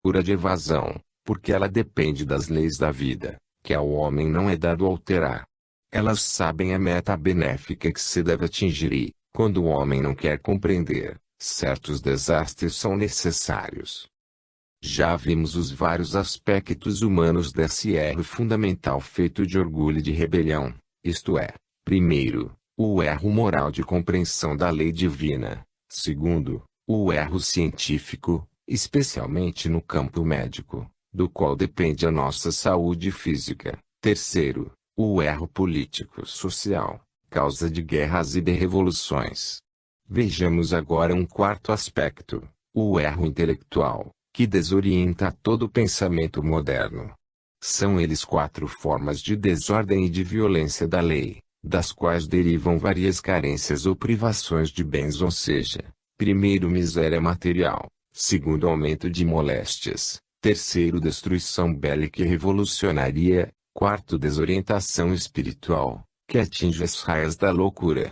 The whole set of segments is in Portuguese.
pura de evasão, porque ela depende das leis da vida, que ao homem não é dado alterar. Elas sabem a meta benéfica que se deve atingir e, quando o homem não quer compreender, certos desastres são necessários. Já vimos os vários aspectos humanos desse erro fundamental feito de orgulho e de rebelião, isto é, primeiro, o erro moral de compreensão da lei divina, segundo, o erro científico, especialmente no campo médico, do qual depende a nossa saúde física, terceiro, o erro político-social, causa de guerras e de revoluções. Vejamos agora um quarto aspecto, o erro intelectual, que desorienta todo o pensamento moderno. São eles 4 formas de desordem e de violência da lei, das quais derivam várias carências ou privações de bens, ou seja, primeiro miséria material, segundo aumento de moléstias, terceiro destruição bélica e revolucionária, quarto desorientação espiritual, que atinge as raias da loucura.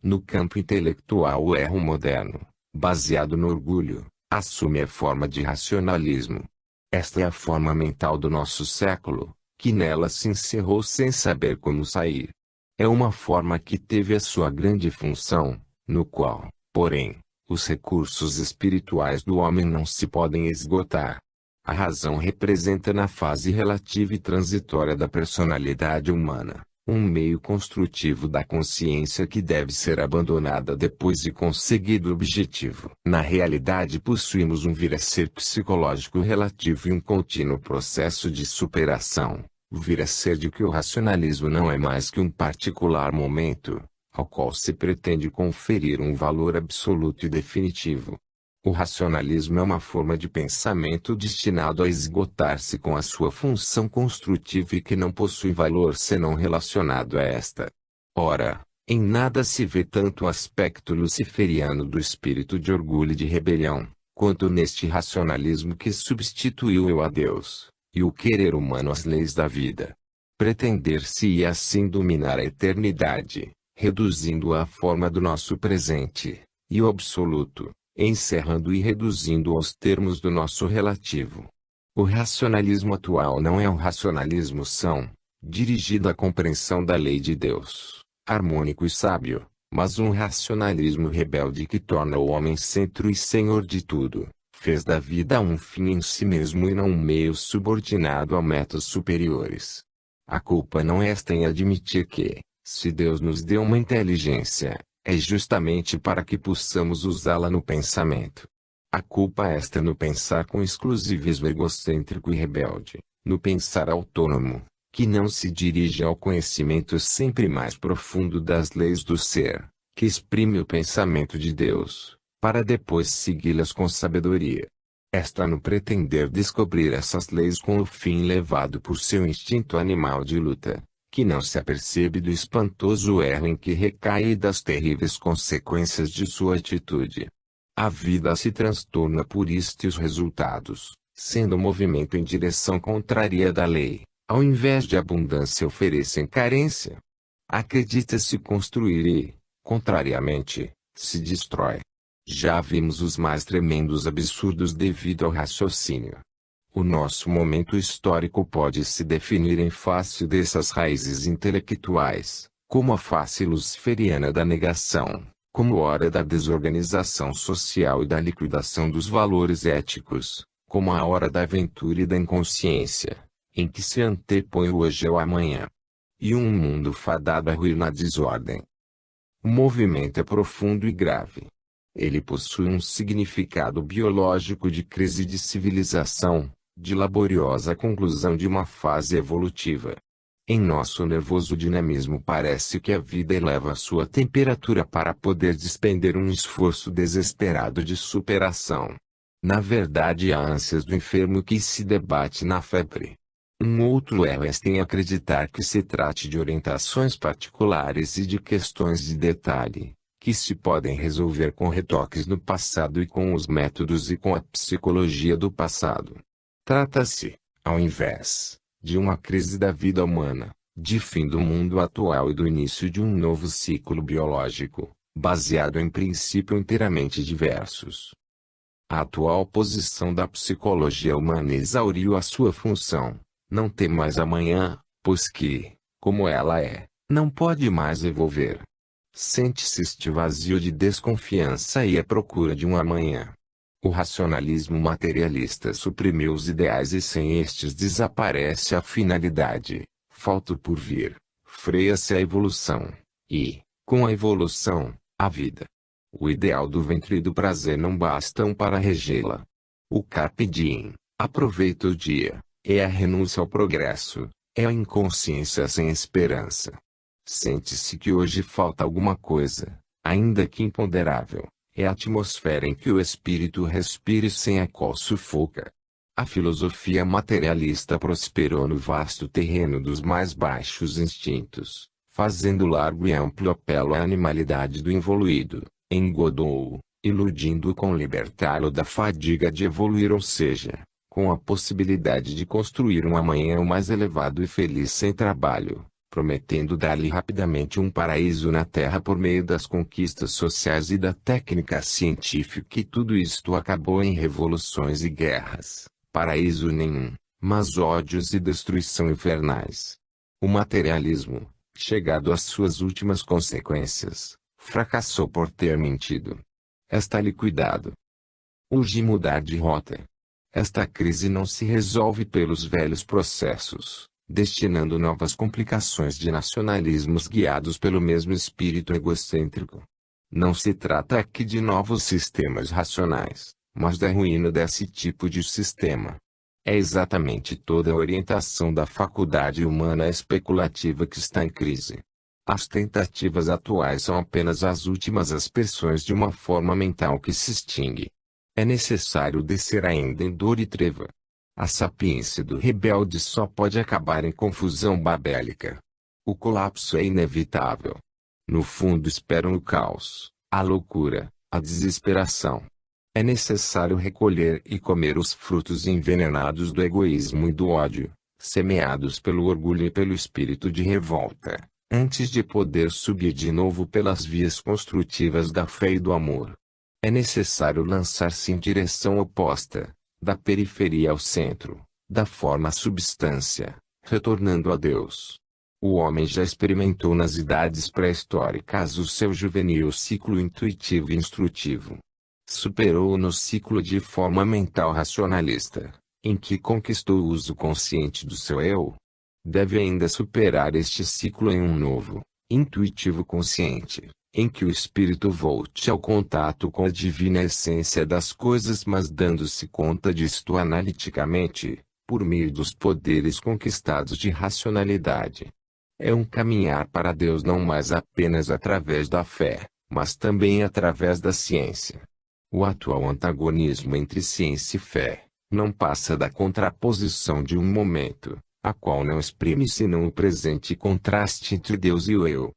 No campo intelectual, o erro moderno, baseado no orgulho, assume a forma de racionalismo. Esta é a forma mental do nosso século, que nela se encerrou sem saber como sair. É uma forma que teve a sua grande função, no qual, porém, os recursos espirituais do homem não se podem esgotar. A razão representa na fase relativa e transitória da personalidade humana, um meio construtivo da consciência que deve ser abandonada depois de conseguido o objetivo. Na realidade possuímos um vir a ser psicológico relativo e um contínuo processo de superação, o vir a ser de que o racionalismo não é mais que um particular momento, ao qual se pretende conferir um valor absoluto e definitivo. O racionalismo é uma forma de pensamento destinado a esgotar-se com a sua função construtiva e que não possui valor senão relacionado a esta. Ora, em nada se vê tanto o aspecto luciferiano do espírito de orgulho e de rebelião, quanto neste racionalismo que substituiu eu a Deus, e o querer humano às leis da vida. Pretender-se-ia assim dominar a eternidade, reduzindo-a à forma do nosso presente, e o absoluto, encerrando e reduzindo aos termos do nosso relativo. O racionalismo atual não é um racionalismo são, dirigido à compreensão da lei de Deus, harmônico e sábio, mas um racionalismo rebelde que torna o homem centro e senhor de tudo, fez da vida um fim em si mesmo e não um meio subordinado a metas superiores. A culpa não está em admitir que, se Deus nos deu uma inteligência, é justamente para que possamos usá-la no pensamento. A culpa está no pensar com exclusivismo egocêntrico e rebelde, no pensar autônomo, que não se dirige ao conhecimento sempre mais profundo das leis do ser, que exprime o pensamento de Deus, para depois segui-las com sabedoria. Está no pretender descobrir essas leis com o fim levado por seu instinto animal de luta, que não se apercebe do espantoso erro em que recai e das terríveis consequências de sua atitude. A vida se transtorna por isto e os resultados, sendo o movimento em direção contrária da lei, ao invés de abundância oferecem carência. Acredita-se construir e, contrariamente, se destrói. Já vimos os mais tremendos absurdos devido ao raciocínio. O nosso momento histórico pode se definir em face dessas raízes intelectuais, como a face luciferiana da negação, como hora da desorganização social e da liquidação dos valores éticos, como a hora da aventura e da inconsciência, em que se antepõe o hoje ao amanhã. E um mundo fadado à ruína e à desordem. O movimento é profundo e grave. Ele possui um significado biológico de crise de civilização, de laboriosa conclusão de uma fase evolutiva. Em nosso nervoso dinamismo parece que a vida eleva sua temperatura para poder despender um esforço desesperado de superação. Na verdade há ânsias do enfermo que se debate na febre. Um outro erro é em acreditar que se trate de orientações particulares e de questões de detalhe, que se podem resolver com retoques no passado e com os métodos e com a psicologia do passado. Trata-se, ao invés, de uma crise da vida humana, de fim do mundo atual e do início de um novo ciclo biológico, baseado em princípios inteiramente diversos. A atual posição da psicologia humana exauriu a sua função. Não tem mais amanhã, pois que, como ela é, não pode mais evolver. Sente-se este vazio de desconfiança e a procura de um amanhã. O racionalismo materialista suprimiu os ideais e sem estes desaparece a finalidade, falta o porvir, freia-se a evolução, e, com a evolução, a vida. O ideal do ventre e do prazer não bastam para regê-la. O carpe diem, aproveita o dia, é a renúncia ao progresso, é a inconsciência sem esperança. Sente-se que hoje falta alguma coisa, ainda que imponderável. É a atmosfera em que o espírito respira e sem a qual sufoca. A filosofia materialista prosperou no vasto terreno dos mais baixos instintos, fazendo largo e amplo apelo à animalidade do involuído, engodou-o, iludindo-o com libertá-lo da fadiga de evoluir, ou seja, com a possibilidade de construir um amanhã mais elevado e feliz sem trabalho, prometendo dar-lhe rapidamente um paraíso na terra por meio das conquistas sociais e da técnica científica, e tudo isto acabou em revoluções e guerras, paraíso nenhum, mas ódios e destruição infernais. O materialismo, chegado às suas últimas consequências, fracassou por ter mentido. Está liquidado. Urge mudar de rota. Esta crise não se resolve pelos velhos processos, destinando novas complicações de nacionalismos guiados pelo mesmo espírito egocêntrico. Não se trata aqui de novos sistemas racionais, mas da ruína desse tipo de sistema. É exatamente toda a orientação da faculdade humana especulativa que está em crise. As tentativas atuais são apenas as últimas aspersões de uma forma mental que se extingue. É necessário descer ainda em dor e treva. A sapiência do rebelde só pode acabar em confusão babélica. O colapso é inevitável. No fundo esperam o caos, a loucura, a desesperação. É necessário recolher e comer os frutos envenenados do egoísmo e do ódio, semeados pelo orgulho e pelo espírito de revolta, antes de poder subir de novo pelas vias construtivas da fé e do amor. É necessário lançar-se em direção oposta, da periferia ao centro, da forma à substância, retornando a Deus. O homem já experimentou nas idades pré-históricas o seu juvenil ciclo intuitivo e instrutivo. Superou-o no ciclo de forma mental racionalista, em que conquistou o uso consciente do seu eu. Deve ainda superar este ciclo em um novo, intuitivo consciente, em que o espírito volte ao contato com a divina essência das coisas, mas dando-se conta disto analiticamente, por meio dos poderes conquistados de racionalidade. É um caminhar para Deus não mais apenas através da fé, mas também através da ciência. O atual antagonismo entre ciência e fé, não passa da contraposição de um momento, a qual não exprime senão o presente contraste entre Deus e o eu.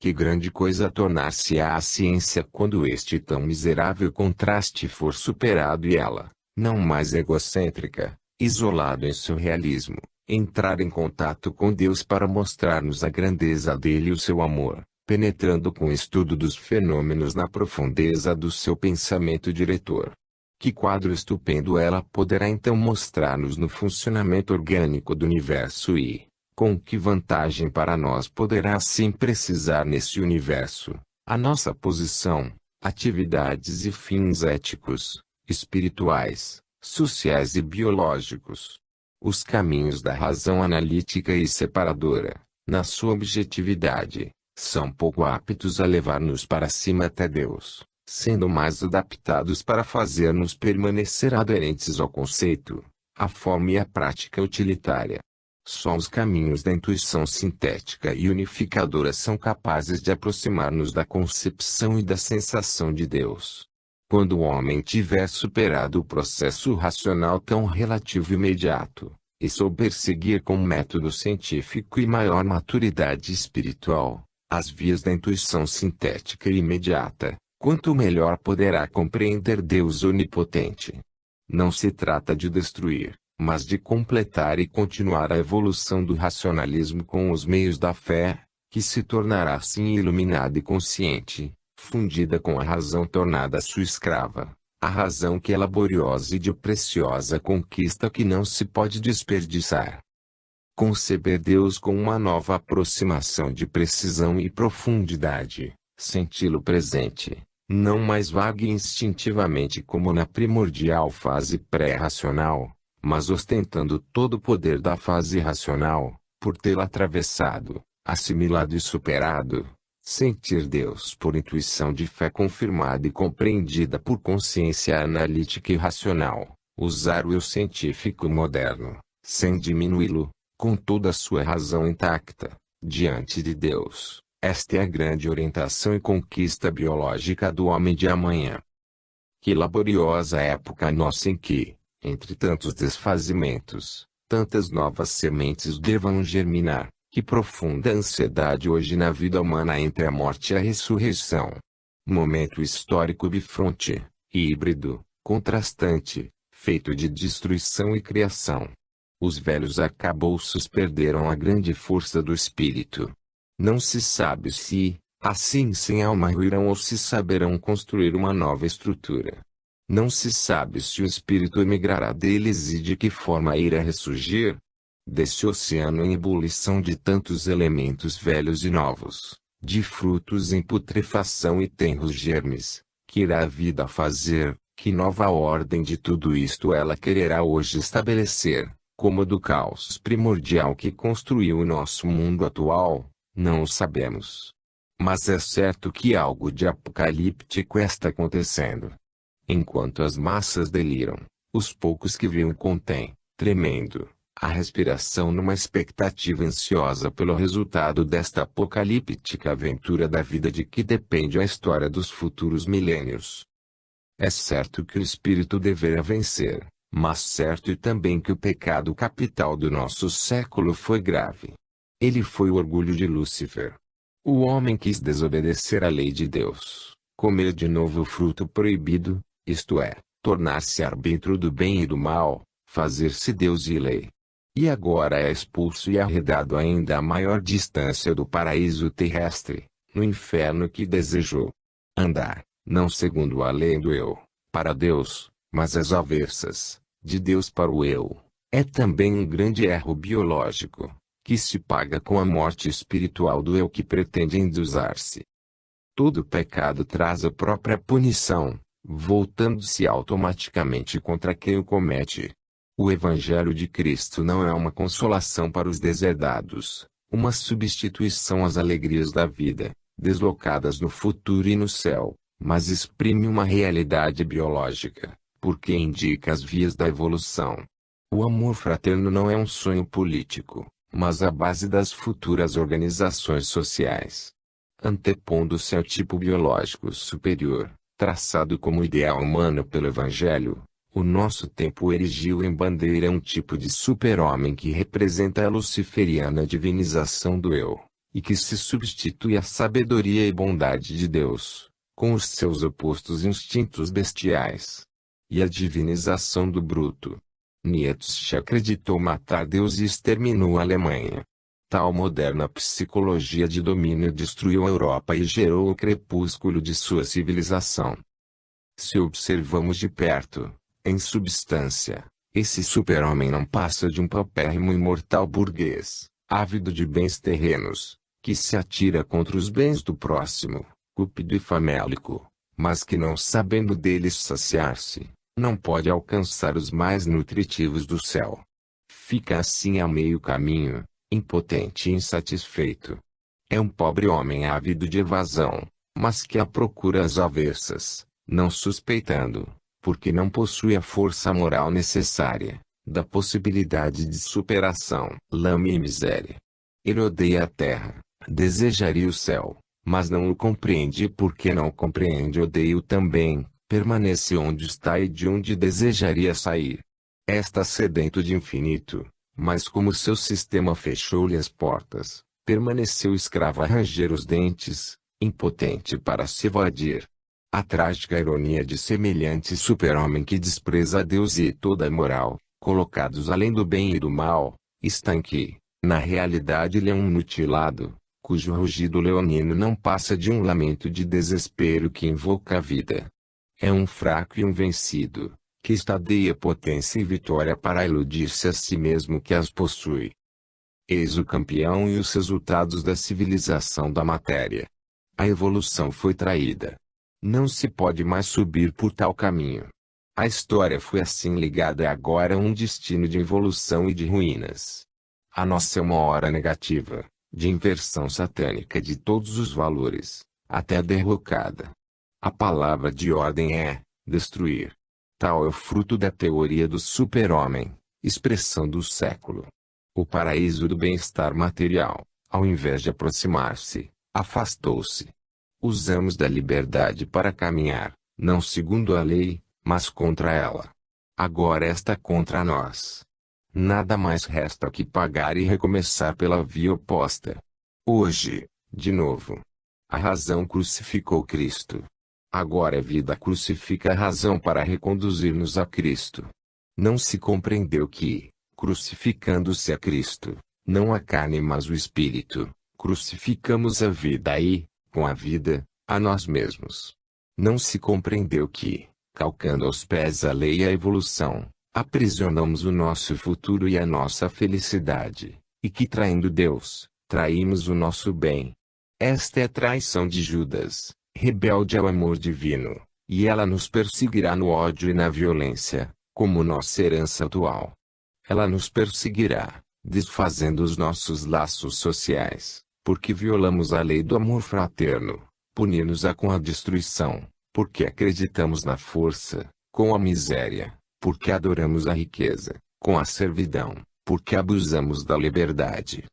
Que grande coisa tornar-se-á a ciência quando este tão miserável contraste for superado e ela, não mais egocêntrica, isolada em seu realismo, entrar em contato com Deus para mostrar-nos a grandeza dele e o seu amor, penetrando com o estudo dos fenômenos na profundeza do seu pensamento diretor. Que quadro estupendo ela poderá então mostrar-nos no funcionamento orgânico do universo e, com que vantagem para nós poderá assim precisar nesse universo, a nossa posição, atividades e fins éticos, espirituais, sociais e biológicos. Os caminhos da razão analítica e separadora, na sua objetividade, são pouco aptos a levar-nos para cima até Deus, sendo mais adaptados para fazer-nos permanecer aderentes ao conceito, à forma e à prática utilitária. Só os caminhos da intuição sintética e unificadora são capazes de aproximar-nos da concepção e da sensação de Deus. Quando o homem tiver superado o processo racional tão relativo e imediato, e souber seguir com método científico e maior maturidade espiritual, as vias da intuição sintética e imediata, quanto melhor poderá compreender Deus onipotente. Não se trata de destruir, mas de completar e continuar a evolução do racionalismo com os meios da fé, que se tornará assim iluminada e consciente, fundida com a razão tornada sua escrava, A razão que é laboriosa e de preciosa conquista que não se pode desperdiçar. Conceber Deus com uma nova aproximação de precisão e profundidade, senti-lo presente, não mais vague instintivamente como na primordial fase pré-racional, mas ostentando todo o poder da fase racional, por tê-la atravessado, assimilado e superado. Sentir Deus por intuição de fé confirmada e compreendida por consciência analítica e racional, usar o eu científico moderno, sem diminuí-lo, com toda a sua razão intacta, diante de Deus. Esta é a grande orientação e conquista biológica do homem de amanhã. Que laboriosa época nossa em que, entre tantos desfazimentos, tantas novas sementes devam germinar. Que profunda ansiedade hoje na vida humana entre a morte e a ressurreição. Momento histórico bifronte, híbrido, contrastante, feito de destruição e criação. Os velhos arcabouços perderam a grande força do espírito. Não se sabe se, assim sem alma ruirão ou se saberão construir uma nova estrutura. Não se sabe se o espírito emigrará deles e de que forma irá ressurgir. Desse oceano em ebulição de tantos elementos velhos e novos, de frutos em putrefação e tenros germes, que irá a vida fazer, que nova ordem de tudo isto ela quererá hoje estabelecer, como do caos primordial que construiu o nosso mundo atual, não o sabemos. Mas é certo que algo de apocalíptico está acontecendo. Enquanto as massas deliram, os poucos que viam contêm, tremendo, a respiração numa expectativa ansiosa pelo resultado desta apocalíptica aventura da vida de que depende a história dos futuros milênios. É certo que o espírito deverá vencer, mas certo também que o pecado capital do nosso século foi grave. Ele foi o orgulho de Lúcifer. O homem quis desobedecer à lei de Deus, comer de novo o fruto proibido, isto é, tornar-se árbitro do bem e do mal, fazer-se Deus e lei. E agora é expulso e arredado ainda a maior distância do paraíso terrestre, no inferno que desejou. Andar, não segundo a lei do eu, para Deus, mas às avessas, de Deus para o eu, é também um grande erro biológico, que se paga com a morte espiritual do eu que pretende endusar-se. Todo pecado traz a própria punição, voltando-se automaticamente contra quem o comete. O Evangelho de Cristo não é uma consolação para os deserdados, uma substituição às alegrias da vida, deslocadas no futuro e no céu, mas exprime uma realidade biológica, porque indica as vias da evolução. O amor fraterno não é um sonho político, mas a base das futuras organizações sociais. Antepondo-se ao tipo biológico superior, traçado como ideal humano pelo Evangelho, o nosso tempo erigiu em bandeira um tipo de super-homem que representa a luciferiana divinização do eu, e que se substitui à sabedoria e bondade de Deus, com os seus opostos instintos bestiais. E a divinização do bruto. Nietzsche acreditou matar Deus e exterminou a Alemanha. Tal moderna psicologia de domínio destruiu a Europa e gerou o crepúsculo de sua civilização. Se observamos de perto, em substância, esse super-homem não passa de um paupérrimo imortal burguês, ávido de bens terrenos, que se atira contra os bens do próximo, cúpido e famélico, mas que não sabendo deles saciar-se, não pode alcançar os mais nutritivos do céu. Fica assim a meio caminho, impotente e insatisfeito. É um pobre homem ávido de evasão, mas que a procura às avessas, não suspeitando, porque não possui a força moral necessária, da possibilidade de superação, lama e miséria. Ele odeia a terra, desejaria o céu, mas não o compreende e porque não o compreende odeia-o também, permanece onde está e de onde desejaria sair. Está sedento de infinito, mas como seu sistema fechou-lhe as portas, permaneceu escravo a ranger os dentes, impotente para se evadir. A trágica ironia de semelhante super-homem que despreza a Deus e toda a moral, colocados além do bem e do mal, está em que, na realidade ele é um mutilado, cujo rugido leonino não passa de um lamento de desespero que invoca a vida. É um fraco e um vencido, que estadeia potência e vitória para iludir-se a si mesmo que as possui. Eis o campeão e os resultados da civilização da matéria. A evolução foi traída. Não se pode mais subir por tal caminho. A história foi assim ligada e agora a um destino de evolução e de ruínas. A nossa é uma hora negativa, de inversão satânica de todos os valores, até a derrocada. A palavra de ordem é destruir. Tal é o fruto da teoria do super-homem, expressão do século. O paraíso do bem-estar material, ao invés de aproximar-se, afastou-se. Usamos da liberdade para caminhar, não segundo a lei, mas contra ela. Agora está contra nós. Nada mais resta que pagar e recomeçar pela via oposta. Hoje, de novo, a razão crucificou Cristo. Agora a vida crucifica a razão para reconduzir-nos a Cristo. Não se compreendeu que, crucificando-se a Cristo, não a carne mas o Espírito, crucificamos a vida e, com a vida, a nós mesmos. Não se compreendeu que, calcando aos pés a lei e a evolução, aprisionamos o nosso futuro e a nossa felicidade, e que traindo Deus, traímos o nosso bem. Esta é a traição de Judas, rebelde ao amor divino, e ela nos perseguirá no ódio e na violência, como nossa herança atual. Ela nos perseguirá, desfazendo os nossos laços sociais, porque violamos a lei do amor fraterno, punir-nos-á com a destruição, porque acreditamos na força, com a miséria, porque adoramos a riqueza, com a servidão, porque abusamos da liberdade.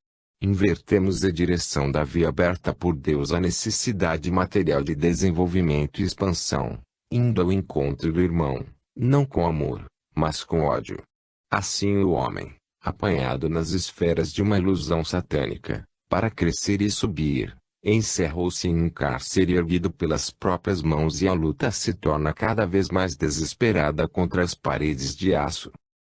Invertemos a direção da via aberta por Deus à necessidade material de desenvolvimento e expansão, indo ao encontro do irmão, não com amor, mas com ódio. Assim o homem, apanhado nas esferas de uma ilusão satânica, para crescer e subir, encerrou-se em um cárcere erguido pelas próprias mãos e a luta se torna cada vez mais desesperada contra as paredes de aço.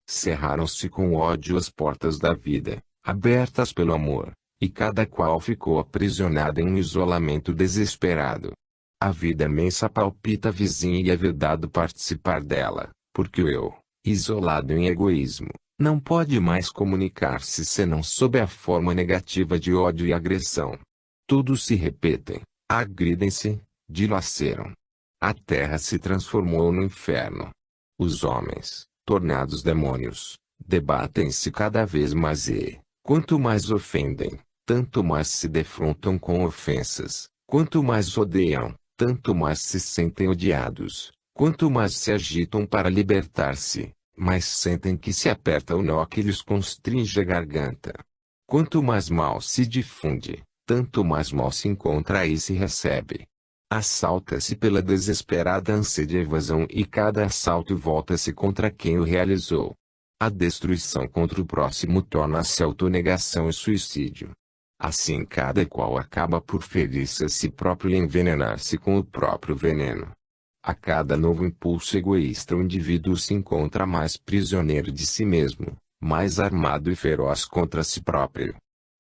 Cerraram-se com ódio as portas da vida, abertas pelo amor, e cada qual ficou aprisionada em um isolamento desesperado. A vida mensa palpita vizinha e é vedado participar dela, porque o eu, isolado em egoísmo, não pode mais comunicar-se senão sob a forma negativa de ódio e agressão. Todos se repetem, agridem-se, dilaceram. A terra se transformou no inferno. Os homens, tornados demônios, debatem-se cada vez mais e, quanto mais ofendem, tanto mais se defrontam com ofensas, quanto mais odeiam, tanto mais se sentem odiados, quanto mais se agitam para libertar-se, mais sentem que se aperta o nó que lhes constringe a garganta. Quanto mais mal se difunde, tanto mais mal se encontra e se recebe. Assalta-se pela desesperada ânsia de evasão e cada assalto volta-se contra quem o realizou. A destruição contra o próximo torna-se autonegação e suicídio. Assim cada qual acaba por ferir-se a si próprio e envenenar-se com o próprio veneno. A cada novo impulso egoísta o indivíduo se encontra mais prisioneiro de si mesmo, mais armado e feroz contra si próprio.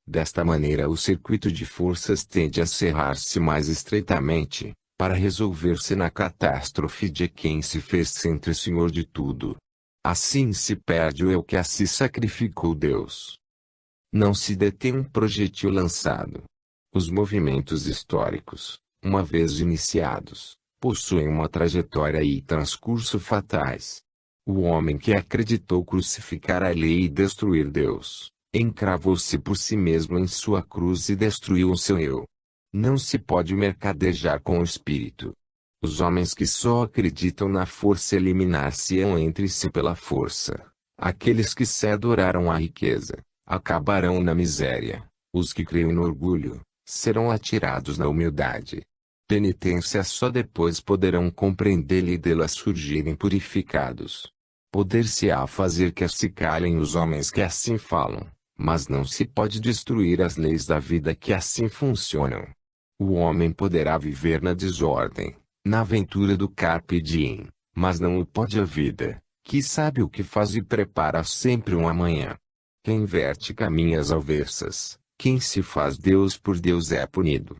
Desta maneira o circuito de forças tende a cerrar-se mais estreitamente, para resolver-se na catástrofe de quem se fez sempre senhor de tudo. Assim se perde o eu que a si sacrificou Deus. Não se detém um projetil lançado. Os movimentos históricos, uma vez iniciados, possuem uma trajetória e transcurso fatais. O homem que acreditou crucificar a lei e destruir Deus, encravou-se por si mesmo em sua cruz e destruiu o seu eu. Não se pode mercadejar com o espírito. Os homens que só acreditam na força eliminar-se-ão entre si pela força. Aqueles que se adoraram a riqueza, acabarão na miséria. Os que creem no orgulho, serão atirados na humildade. Penitência só depois poderão compreendê-la e dela surgirem purificados. Poder-se-á fazer que se calem os homens que assim falam, mas não se pode destruir as leis da vida que assim funcionam. O homem poderá viver na desordem, na aventura do carpe diem, mas não o pode a vida, que sabe o que faz e prepara sempre um amanhã. Quem inverte caminhas avessas, quem se faz Deus por Deus é punido.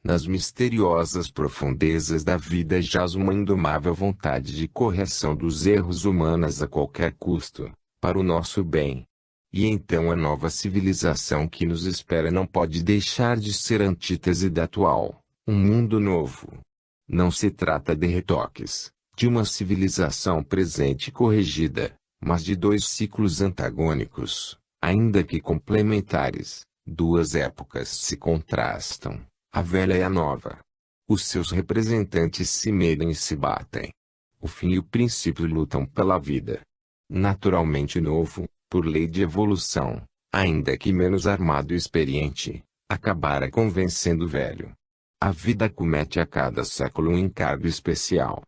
Nas misteriosas profundezas da vida jaz uma indomável vontade de correção dos erros humanos a qualquer custo, para o nosso bem. E então a nova civilização que nos espera não pode deixar de ser antítese da atual, um mundo novo. Não se trata de retoques, de uma civilização presente corrigida, mas de dois ciclos antagônicos, ainda que complementares. Duas épocas se contrastam, a velha e a nova. Os seus representantes se medem e se batem. O fim e o princípio lutam pela vida. Naturalmente novo, por lei de evolução, ainda que menos armado e experiente, acabará convencendo o velho. A vida comete a cada século um encargo especial.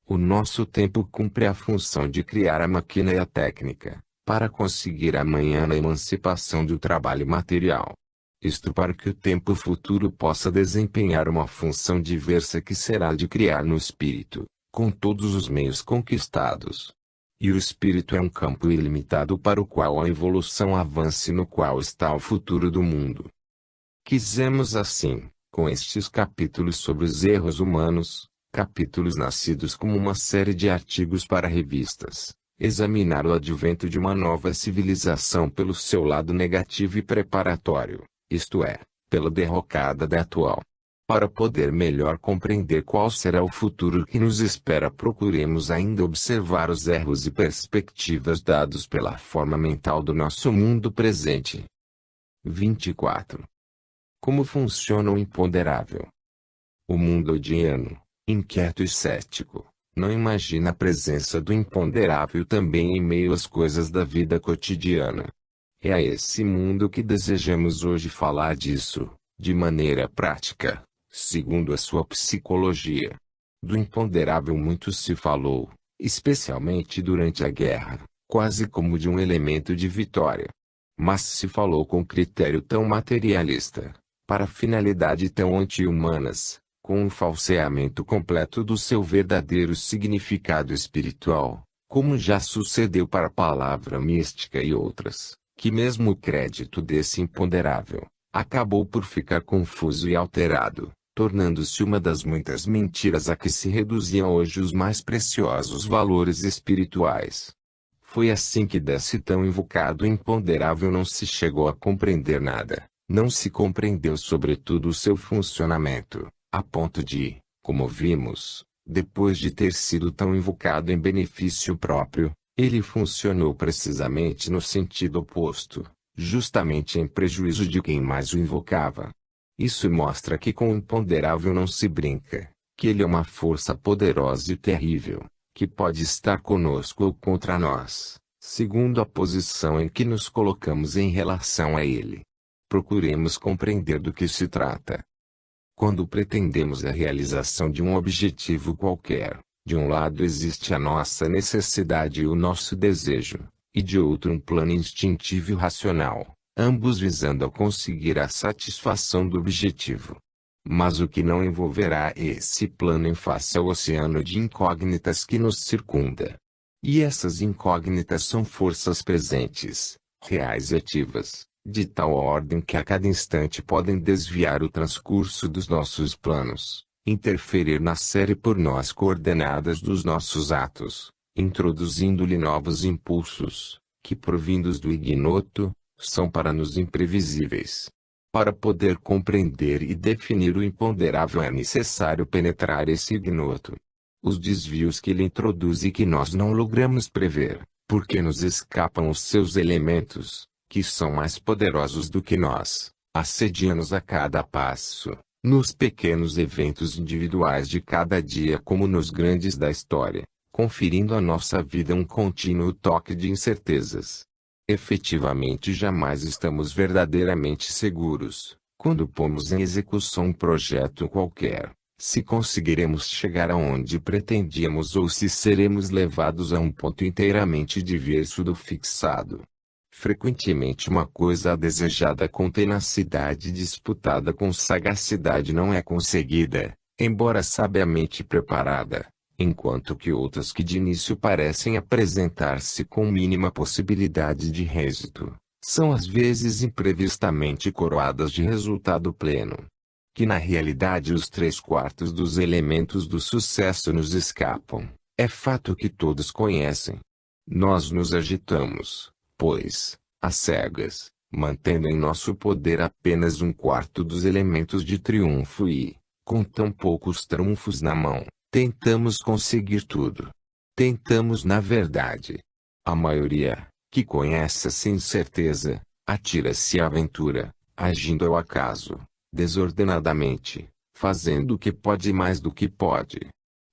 O nosso tempo cumpre a função de criar a máquina e a técnica, para conseguir amanhã a emancipação do trabalho material. Isto para que o tempo futuro possa desempenhar uma função diversa que será de criar no espírito, com todos os meios conquistados. E o espírito é um campo ilimitado para o qual a evolução avança e no qual está o futuro do mundo. Quisemos assim, com estes capítulos sobre os erros humanos, capítulos nascidos como uma série de artigos para revistas, examinar o advento de uma nova civilização pelo seu lado negativo e preparatório, isto é, pela derrocada da atual. Para poder melhor compreender qual será o futuro que nos espera, procuremos ainda observar os erros e perspectivas dados pela forma mental do nosso mundo presente. 24. Como funciona o imponderável? O mundo odiano, inquieto e cético, não imagina a presença do imponderável também em meio às coisas da vida cotidiana. É a esse mundo que desejamos hoje falar disso, de maneira prática, segundo a sua psicologia. Do imponderável muito se falou, especialmente durante a guerra, quase como de um elemento de vitória. Mas se falou com critério tão materialista, para finalidade tão anti-humanas, com um falseamento completo do seu verdadeiro significado espiritual, como já sucedeu para a palavra mística e outras, que mesmo o crédito desse imponderável, acabou por ficar confuso e alterado, tornando-se uma das muitas mentiras a que se reduziam hoje os mais preciosos valores espirituais. Foi assim que desse tão invocado imponderável não se chegou a compreender nada, não se compreendeu sobretudo o seu funcionamento, a ponto de, como vimos, depois de ter sido tão invocado em benefício próprio, ele funcionou precisamente no sentido oposto, justamente em prejuízo de quem mais o invocava. Isso mostra que com o imponderável não se brinca, que ele é uma força poderosa e terrível, que pode estar conosco ou contra nós, segundo a posição em que nos colocamos em relação a ele. Procuremos compreender do que se trata. Quando pretendemos a realização de um objetivo qualquer, de um lado existe a nossa necessidade e o nosso desejo, e de outro um plano instintivo e racional, ambos visando a conseguir a satisfação do objetivo. Mas o que não envolverá esse plano em face ao oceano de incógnitas que nos circunda? E essas incógnitas são forças presentes, reais e ativas, de tal ordem que a cada instante podem desviar o transcurso dos nossos planos, interferir na série por nós coordenadas dos nossos atos, introduzindo-lhe novos impulsos, que provindos do ignoto, são para nós imprevisíveis. Para poder compreender e definir o imponderável é necessário penetrar esse ignoto. Os desvios que ele introduz e que nós não logramos prever, porque nos escapam os seus elementos, que são mais poderosos do que nós, assediam-nos a cada passo, nos pequenos eventos individuais de cada dia como nos grandes da história, conferindo à nossa vida um contínuo toque de incertezas. Efetivamente jamais estamos verdadeiramente seguros, quando pomos em execução um projeto qualquer, se conseguiremos chegar aonde pretendíamos ou se seremos levados a um ponto inteiramente diverso do fixado. Frequentemente uma coisa desejada com tenacidade disputada com sagacidade não é conseguida, embora sabiamente preparada, enquanto que outras que de início parecem apresentar-se com mínima possibilidade de êxito, são às vezes imprevistamente coroadas de resultado pleno. que na realidade os 3/4 dos elementos do sucesso nos escapam, é fato que todos conhecem. Nós nos agitamos, pois, às cegas, mantendo em nosso poder apenas 1/4 dos elementos de triunfo e, com tão poucos trunfos na mão, tentamos conseguir tudo. Tentamos na verdade. A maioria, que conhece sem certeza, atira-se à aventura, agindo ao acaso, desordenadamente, fazendo o que pode mais do que pode.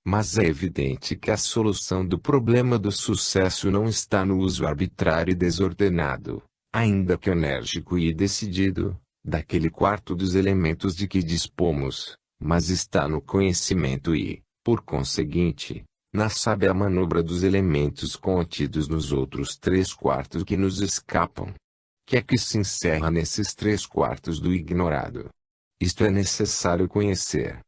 Mas é evidente que a solução do problema do sucesso não está no uso arbitrário e desordenado, ainda que enérgico e decidido, daquele quarto dos elementos de que dispomos, mas está no conhecimento e, por conseguinte, na sábia manobra dos elementos contidos nos outros 3/4 que nos escapam. Que é que se encerra nesses 3/4 do ignorado? Isto é necessário conhecer.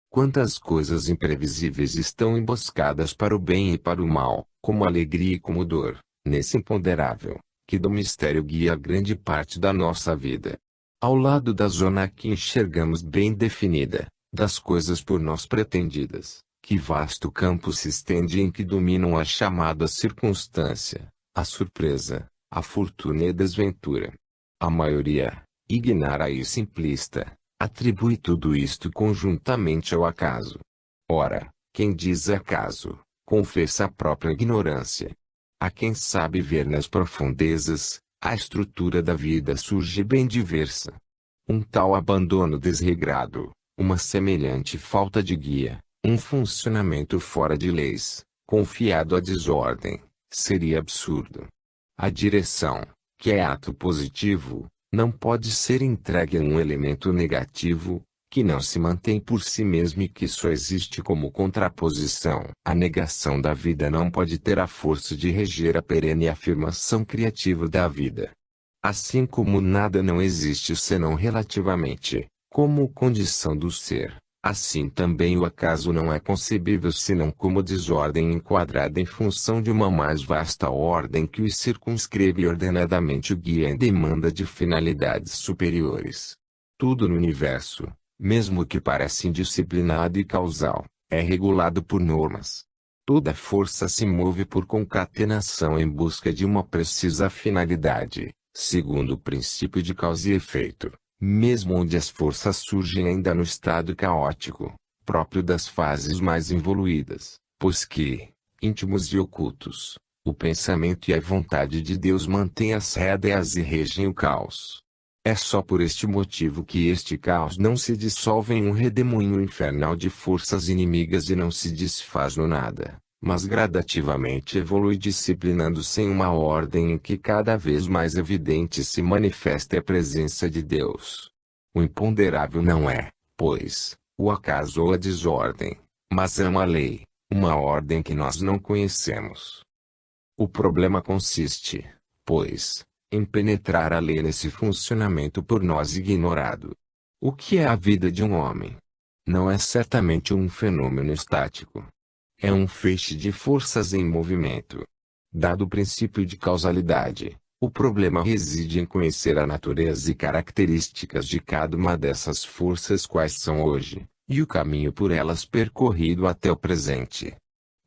Quantas coisas imprevisíveis estão emboscadas para o bem e para o mal, como alegria e como dor, nesse imponderável, que do mistério guia grande parte da nossa vida. Ao lado da zona que enxergamos bem definida, das coisas por nós pretendidas, que vasto campo se estende em que dominam a chamada circunstância, a surpresa, a fortuna e a desventura. A maioria, ignara e simplista, atribui tudo isto conjuntamente ao acaso. Ora, quem diz acaso, confessa a própria ignorância. A quem sabe ver nas profundezas, a estrutura da vida surge bem diversa. Um tal abandono desregrado, uma semelhante falta de guia, um funcionamento fora de leis, confiado à desordem, seria absurdo. A direção, que é ato positivo, não pode ser entregue a um elemento negativo, que não se mantém por si mesmo e que só existe como contraposição. A negação da vida não pode ter a força de reger a perene afirmação criativa da vida. Assim como nada não existe senão relativamente, como condição do ser, assim também o acaso não é concebível senão como desordem enquadrada em função de uma mais vasta ordem que o circunscreve e ordenadamente o guia em demanda de finalidades superiores. Tudo no universo, mesmo que pareça indisciplinado e causal, é regulado por normas. Toda força se move por concatenação em busca de uma precisa finalidade, segundo o princípio de causa e efeito, mesmo onde as forças surgem ainda no estado caótico, próprio das fases mais evoluídas, pois que, íntimos e ocultos, o pensamento e a vontade de Deus mantêm as rédeas e regem o caos. É só por este motivo que este caos não se dissolve em um redemoinho infernal de forças inimigas e não se desfaz no nada, mas gradativamente evolui disciplinando-se em uma ordem em que cada vez mais evidente se manifesta a presença de Deus. O imponderável não é, pois, o acaso ou a desordem, mas é uma lei, uma ordem que nós não conhecemos. O problema consiste, pois, em penetrar a lei nesse funcionamento por nós ignorado. O que é a vida de um homem? Não é certamente um fenômeno estático. É um feixe de forças em movimento. Dado o princípio de causalidade, o problema reside em conhecer a natureza e características de cada uma dessas forças quais são hoje, e o caminho por elas percorrido até o presente.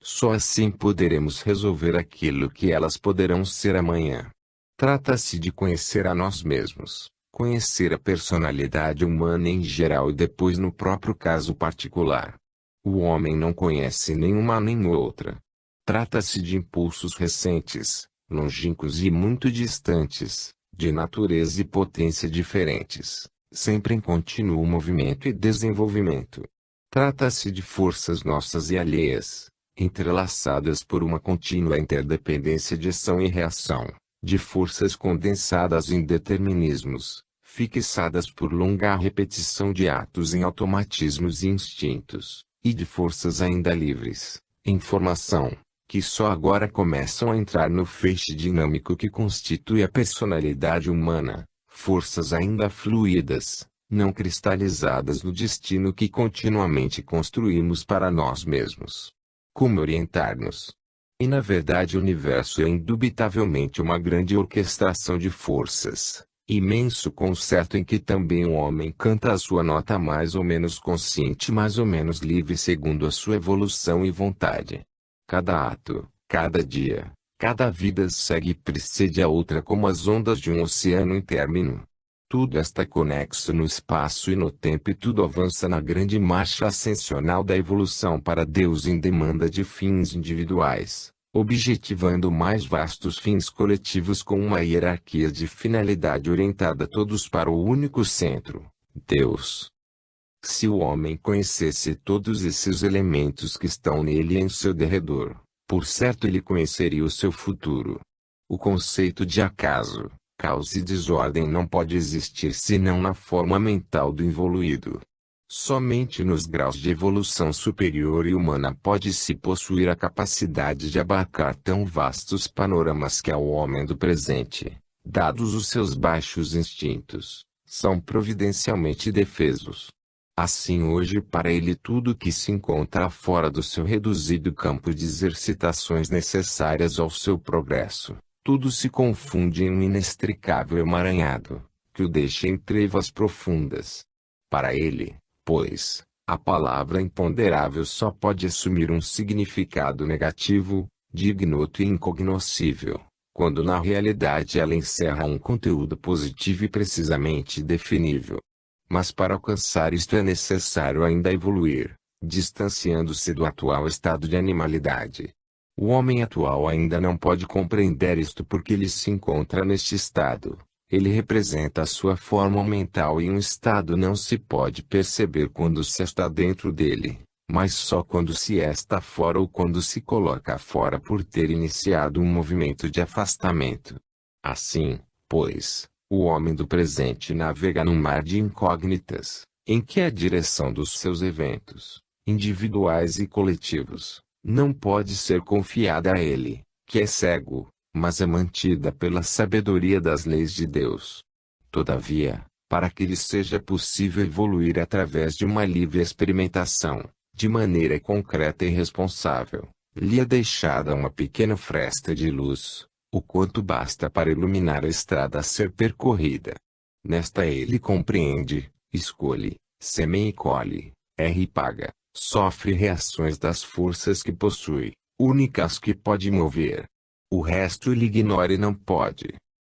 Só assim poderemos resolver aquilo que elas poderão ser amanhã. Trata-se de conhecer a nós mesmos, conhecer a personalidade humana em geral e depois no próprio caso particular. O homem não conhece nenhuma nem outra. Trata-se de impulsos recentes, longínquos e muito distantes, de natureza e potência diferentes, sempre em contínuo movimento e desenvolvimento. Trata-se de forças nossas e alheias, entrelaçadas por uma contínua interdependência de ação e reação, de forças condensadas em determinismos, fixadas por longa repetição de atos em automatismos e instintos, e de forças ainda livres, em formação, que só agora começam a entrar no feixe dinâmico que constitui a personalidade humana, forças ainda fluídas, não cristalizadas no destino que continuamente construímos para nós mesmos. Como orientar-nos? E na verdade o universo é indubitavelmente uma grande orquestração de forças, Imenso concerto em que também o homem canta a sua nota mais ou menos consciente, mais ou menos livre segundo a sua evolução e vontade. Cada ato, cada dia, cada vida segue e precede a outra como as ondas de um oceano intermino. Tudo está conexo no espaço e no tempo e tudo avança na grande marcha ascensional da evolução para Deus em demanda de fins individuais, objetivando mais vastos fins coletivos com uma hierarquia de finalidade orientada todos para o único centro, Deus. Se o homem conhecesse todos esses elementos que estão nele e em seu derredor, por certo ele conheceria o seu futuro. O conceito de acaso, caos e desordem não pode existir senão na forma mental do evoluído. Somente nos graus de evolução superior e humana pode-se possuir a capacidade de abarcar tão vastos panoramas que ao homem do presente, dados os seus baixos instintos, são providencialmente defesos. Assim hoje para ele tudo que se encontra fora do seu reduzido campo de exercitações necessárias ao seu progresso, tudo se confunde em um inextricável emaranhado, que o deixa em trevas profundas. Para ele, pois, a palavra imponderável só pode assumir um significado negativo, de ignoto e incognoscível, quando na realidade ela encerra um conteúdo positivo e precisamente definível. Mas para alcançar isto é necessário ainda evoluir, distanciando-se do atual estado de animalidade. O homem atual ainda não pode compreender isto porque ele se encontra neste estado. Ele representa a sua forma mental e um estado não se pode perceber quando se está dentro dele, mas só quando se está fora ou quando se coloca fora por ter iniciado um movimento de afastamento. Assim, pois, o homem do presente navega num mar de incógnitas, em que a direção dos seus eventos, individuais e coletivos, não pode ser confiada a ele, que é cego, mas é mantida pela sabedoria das leis de Deus. Todavia, para que lhe seja possível evoluir através de uma livre experimentação, de maneira concreta e responsável, lhe é deixada uma pequena fresta de luz, o quanto basta para iluminar a estrada a ser percorrida. Nesta ele compreende, escolhe, semeia e colhe, erra e paga, sofre reações das forças que possui, únicas que pode mover. O resto ele ignora e não pode.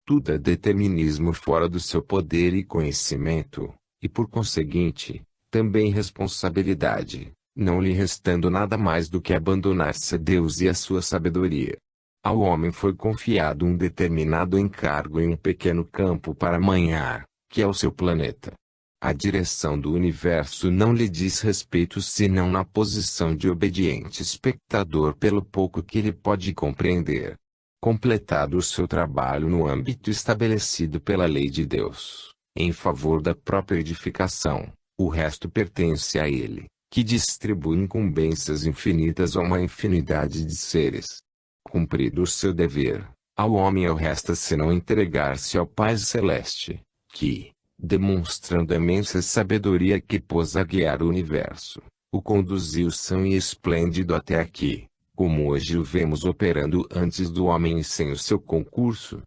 Tudo é determinismo fora do seu poder e conhecimento, e por conseguinte, também responsabilidade, não lhe restando nada mais do que abandonar-se a Deus e a sua sabedoria. Ao homem foi confiado um determinado encargo em um pequeno campo para manhar, que é o seu planeta. A direção do universo não lhe diz respeito senão na posição de obediente espectador pelo pouco que ele pode compreender. Completado o seu trabalho no âmbito estabelecido pela lei de Deus, em favor da própria edificação, o resto pertence a ele, que distribui incumbências infinitas a uma infinidade de seres. Cumprido o seu dever, ao homem não resta senão entregar-se ao Pai Celeste, que, demonstrando a imensa sabedoria que pôs a guiar o universo, o conduziu são e esplêndido até aqui, como hoje o vemos operando antes do homem e sem o seu concurso.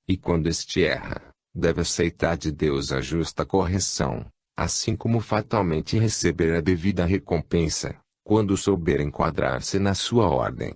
E quando este erra, deve aceitar de Deus a justa correção, assim como fatalmente receber a devida recompensa, quando souber enquadrar-se na sua ordem.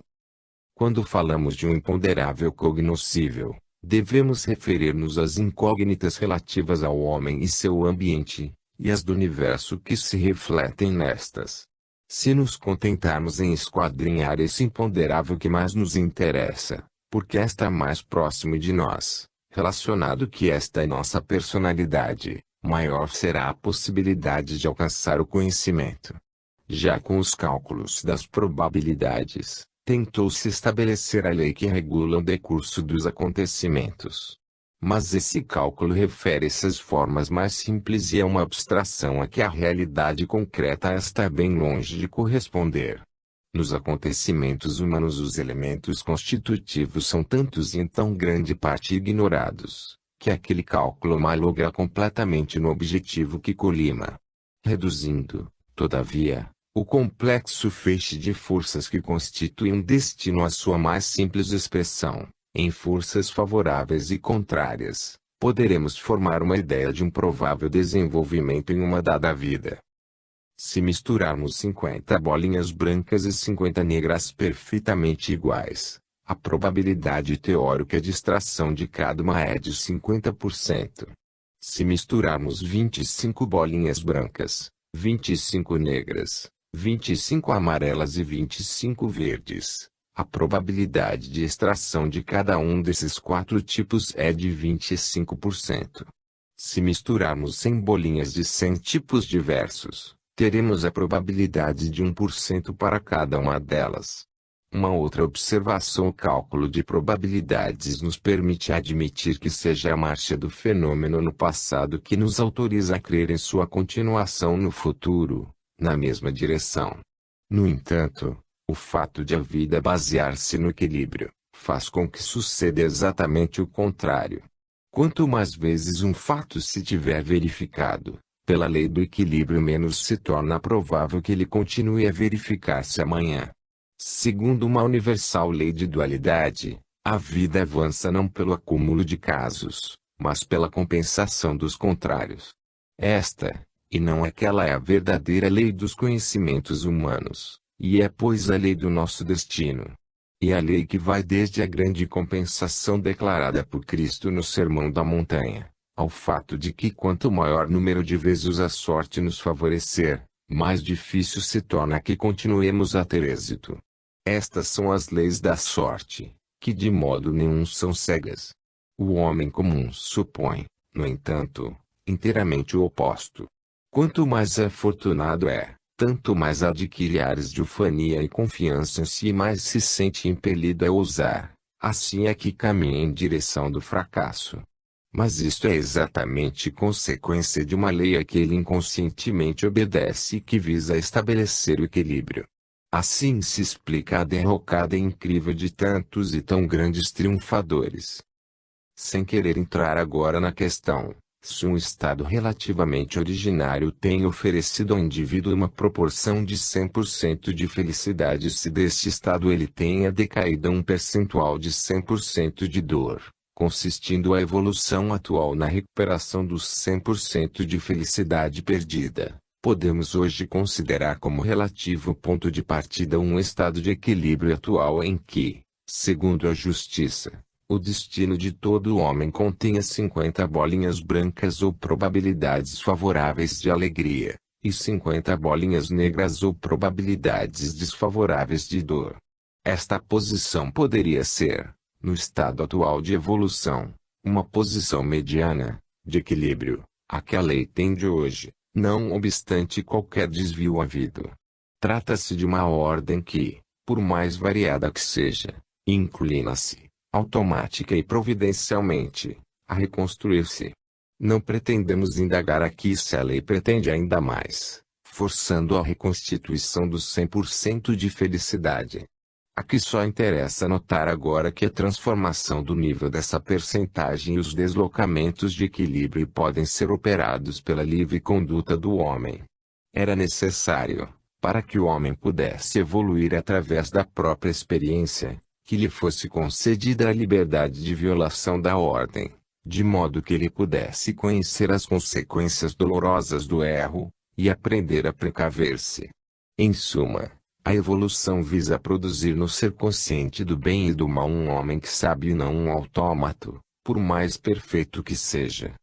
Quando falamos de um imponderável cognoscível, devemos referir-nos às incógnitas relativas ao homem e seu ambiente, e às do universo que se refletem nestas. Se nos contentarmos em esquadrinhar esse imponderável que mais nos interessa, porque está mais próximo de nós, relacionado que esta é nossa personalidade, maior será a possibilidade de alcançar o conhecimento. Já com os cálculos das probabilidades, tentou-se estabelecer a lei que regula o decurso dos acontecimentos. Mas esse cálculo refere-se às formas mais simples e é uma abstração a que a realidade concreta está bem longe de corresponder. Nos acontecimentos humanos os elementos constitutivos são tantos e em tão grande parte ignorados, que aquele cálculo malogra completamente no objetivo que colima. Reduzindo, todavia, o complexo feixe de forças que constituem um destino à sua mais simples expressão, em forças favoráveis e contrárias, poderemos formar uma ideia de um provável desenvolvimento em uma dada vida. Se misturarmos 50 bolinhas brancas e 50 negras perfeitamente iguais, a probabilidade teórica de extração de cada uma é de 50%. Se misturarmos 25 bolinhas brancas, 25 negras, 25 amarelas e 25 verdes, a probabilidade de extração de cada um desses 4 tipos é de 25%. Se misturarmos 100 bolinhas de 100 tipos diversos, teremos a probabilidade de 1% para cada uma delas. Uma outra observação: o cálculo de probabilidades nos permite admitir que seja a marcha do fenômeno no passado que nos autoriza a crer em sua continuação no futuro, na mesma direção. No entanto, o fato de a vida basear-se no equilíbrio, faz com que suceda exatamente o contrário. Quanto mais vezes um fato se tiver verificado, pela lei do equilíbrio, menos se torna provável que ele continue a verificar-se amanhã. Segundo uma universal lei de dualidade, a vida avança não pelo acúmulo de casos, mas pela compensação dos contrários. Esta, e não aquela, é a verdadeira lei dos conhecimentos humanos, e é pois a lei do nosso destino. E a lei que vai desde a grande compensação declarada por Cristo no Sermão da Montanha, ao fato de que quanto maior número de vezes a sorte nos favorecer, mais difícil se torna que continuemos a ter êxito. Estas são as leis da sorte, que de modo nenhum são cegas. O homem comum supõe, no entanto, inteiramente o oposto. Quanto mais afortunado é, tanto mais adquire ares de ufania e confiança em si e mais se sente impelido a ousar. Assim é que caminha em direção do fracasso. Mas isto é exatamente consequência de uma lei a que ele inconscientemente obedece e que visa estabelecer o equilíbrio. Assim se explica a derrocada incrível de tantos e tão grandes triunfadores. Sem querer entrar agora na questão, se um estado relativamente originário tem oferecido ao indivíduo uma proporção de 100% de felicidade, se deste estado ele tenha decaído a um percentual de 100% de dor, consistindo a evolução atual na recuperação dos 100% de felicidade perdida, podemos hoje considerar como relativo ponto de partida um estado de equilíbrio atual em que, segundo a justiça, o destino de todo homem contenha 50 bolinhas brancas ou probabilidades favoráveis de alegria, e 50 bolinhas negras ou probabilidades desfavoráveis de dor. Esta posição poderia ser, no estado atual de evolução, uma posição mediana, de equilíbrio, a que a lei tende hoje, não obstante qualquer desvio havido. Trata-se de uma ordem que, por mais variada que seja, inclina-se, automática e providencialmente, a reconstruir-se. Não pretendemos indagar aqui se a lei pretende ainda mais, forçando a reconstituição dos 100% de felicidade. Aqui só interessa notar agora que a transformação do nível dessa percentagem e os deslocamentos de equilíbrio podem ser operados pela livre conduta do homem. Era necessário, para que o homem pudesse evoluir através da própria experiência, que lhe fosse concedida a liberdade de violação da ordem, de modo que ele pudesse conhecer as consequências dolorosas do erro, e aprender a precaver-se. Em suma, a evolução visa produzir no ser consciente do bem e do mal um homem que sabe e não um autômato, por mais perfeito que seja.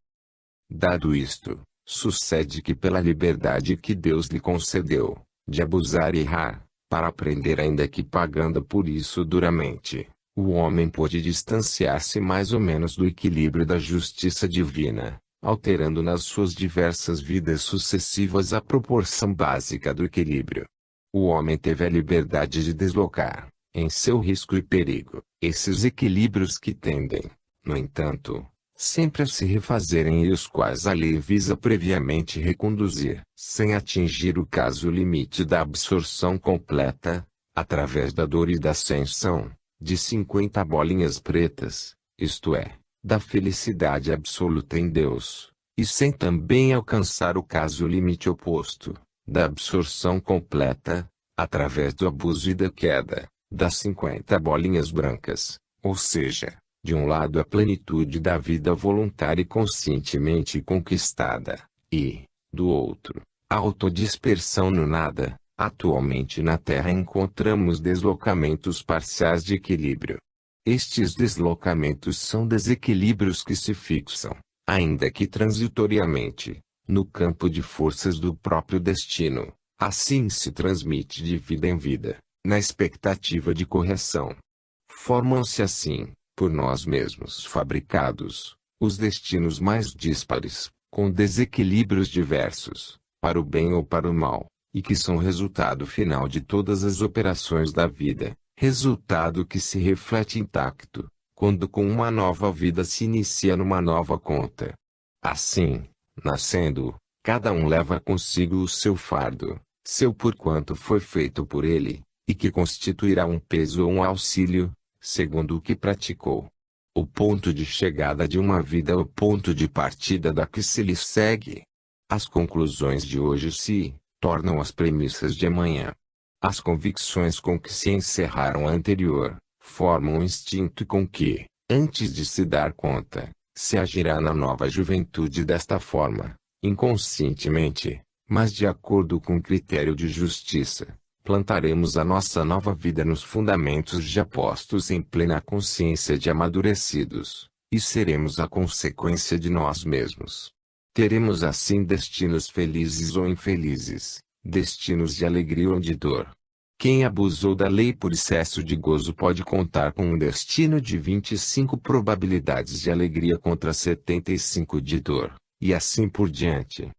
Dado isto, sucede que pela liberdade que Deus lhe concedeu, de abusar e errar, para aprender ainda que pagando por isso duramente, o homem pôde distanciar-se mais ou menos do equilíbrio da justiça divina, alterando nas suas diversas vidas sucessivas a proporção básica do equilíbrio. O homem teve a liberdade de deslocar, em seu risco e perigo, esses equilíbrios que tendem, no entanto, sempre a se refazerem e os quais a lei visa previamente reconduzir, sem atingir o caso limite da absorção completa, através da dor e da ascensão, de 50 bolinhas pretas, isto é, da felicidade absoluta em Deus, e sem também alcançar o caso limite oposto, da absorção completa, através do abuso e da queda, das 50 bolinhas brancas, ou seja, De um lado a plenitude da vida voluntária e conscientemente conquistada, e, do outro, a autodispersão no nada. Atualmente na Terra encontramos deslocamentos parciais de equilíbrio. Estes deslocamentos são desequilíbrios que se fixam, ainda que transitoriamente, no campo de forças do próprio destino. Assim se transmite de vida em vida, na expectativa de correção. Formam-se assim, por nós mesmos fabricados, os destinos mais díspares, com desequilíbrios diversos, para o bem ou para o mal, e que são resultado final de todas as operações da vida, resultado que se reflete intacto, quando com uma nova vida se inicia numa nova conta. Assim, nascendo, cada um leva consigo o seu fardo, seu porquanto foi feito por ele, e que constituirá um peso ou um auxílio, segundo o que praticou. O ponto de chegada de uma vida é o ponto de partida da que se lhe segue. As conclusões de hoje se tornam as premissas de amanhã. As convicções com que se encerraram a anterior, formam o instinto com que, antes de se dar conta, se agirá na nova juventude desta forma, inconscientemente, mas de acordo com o critério de justiça. Plantaremos a nossa nova vida nos fundamentos já postos em plena consciência de amadurecidos, e seremos a consequência de nós mesmos. Teremos assim destinos felizes ou infelizes, destinos de alegria ou de dor. Quem abusou da lei por excesso de gozo pode contar com um destino de 25 probabilidades de alegria contra 75 de dor, e assim por diante.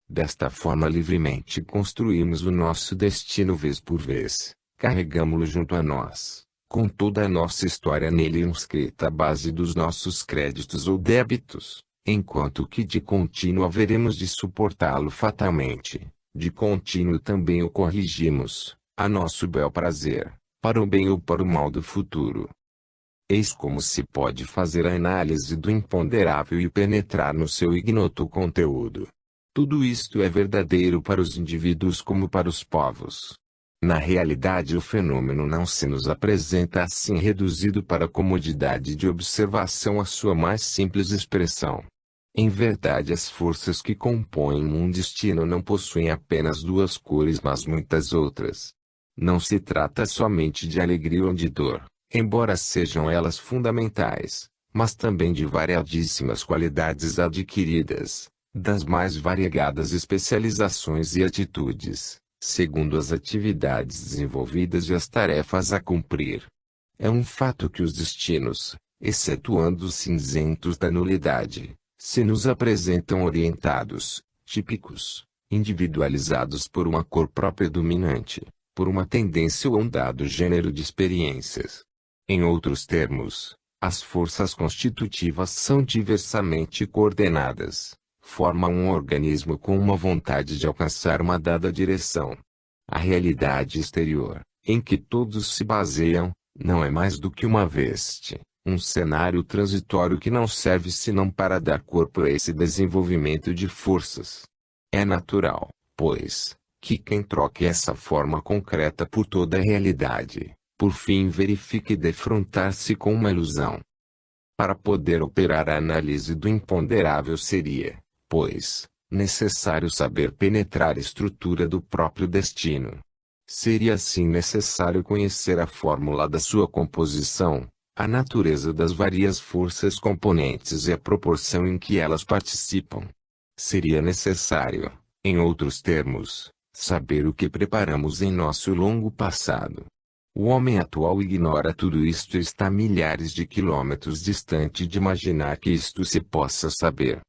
Desta forma livremente construímos o nosso destino vez por vez, carregamo-lo junto a nós, com toda a nossa história nele inscrita à base dos nossos créditos ou débitos, enquanto que de contínuo haveremos de suportá-lo fatalmente, de contínuo também o corrigimos, a nosso bel prazer, para o bem ou para o mal do futuro. Eis como se pode fazer a análise do imponderável e penetrar no seu ignoto conteúdo. Tudo isto é verdadeiro para os indivíduos como para os povos. Na realidade o fenômeno não se nos apresenta assim reduzido para a comodidade de observação à sua mais simples expressão. Em verdade as forças que compõem um destino não possuem apenas duas cores mas muitas outras. Não se trata somente de alegria ou de dor, embora sejam elas fundamentais, mas também de variadíssimas qualidades adquiridas, das mais variegadas especializações e atitudes, segundo as atividades desenvolvidas e as tarefas a cumprir. É um fato que os destinos, excetuando os cinzentos da nulidade, se nos apresentam orientados, típicos, individualizados por uma cor própria dominante, por uma tendência ou um dado gênero de experiências. Em outros termos, as forças constitutivas são diversamente coordenadas. Forma um organismo com uma vontade de alcançar uma dada direção. A realidade exterior, em que todos se baseiam, não é mais do que uma veste, um cenário transitório que não serve senão para dar corpo a esse desenvolvimento de forças. É natural, pois, que quem troque essa forma concreta por toda a realidade, por fim verifique defrontar-se com uma ilusão. Para poder operar a análise do imponderável seria, pois, necessário saber penetrar a estrutura do próprio destino. Seria assim necessário conhecer a fórmula da sua composição, a natureza das várias forças componentes e a proporção em que elas participam. Seria necessário, em outros termos, saber o que preparamos em nosso longo passado. O homem atual ignora tudo isto e está milhares de quilômetros distante de imaginar que isto se possa saber.